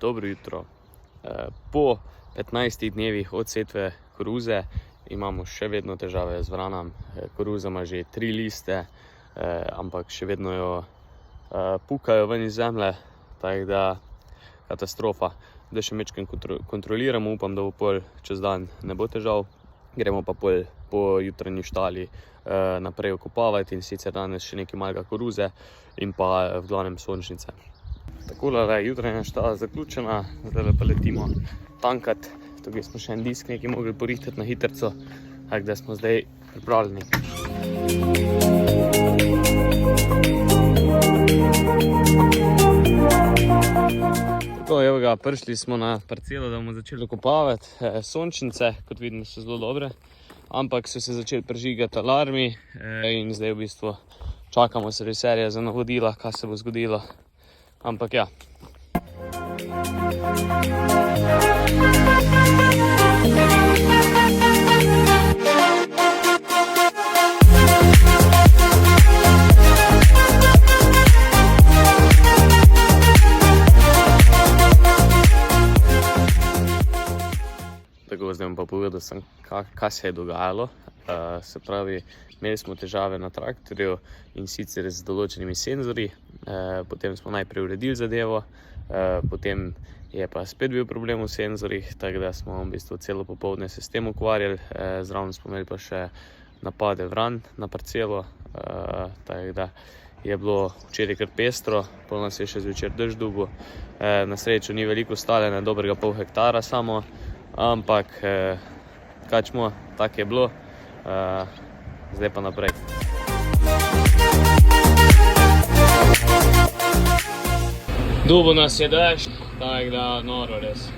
Dobro jutro. Po 15 dnevih od setve koruze imamo še vedno težave z vranom. Koruza ima že 3 liste, ampak še vedno jo pukajo ven iz zemlje, tako da katastrofa. Da še mečkam kontroliramo, upam, da bo pol čez dan ne bo težav. Gremo pa pol po jutranji štali naprej okopavati, in sicer danes še nekaj malega koruze in pa v glavnem sončnice. Takole je jutranja štala zaključena, zdaj pa letimo tankat. Tukaj smo še en disk nekaj mogli porihtati na hitrco, tako da smo zdaj pripravljeni. Tako, evo ga, prišli smo na parcelo, da bomo začeli okopavati. Sončnice, kot vidimo, so zelo dobre, ampak so se začeli prižigati alarmi in zdaj v bistvu čakamo serviserja za navodila, kaj se bo zgodilo. Ampak ja. Tako, zdaj bom pa povedal, kaj se je dogajalo. Se pravi, imeli smo težave na traktorju, in sicer z določenimi senzorji. Potem smo najprej uredili zadevo, potem je pa spet bil problem v senzorjih, tako da smo v bistvu celo popoldne se s tem ukvarjali. Zraven smo imeli pa še napade vran na parcelo, tako da je bilo včeraj kar pestro, pol nas je še zvečer dež dubu. Na srečo ni veliko staljene, dobrega pol hektara samo, ampak kačmo, tako je bilo. Zdaj pa naprej. Dubo nas je dež, tako da noro res.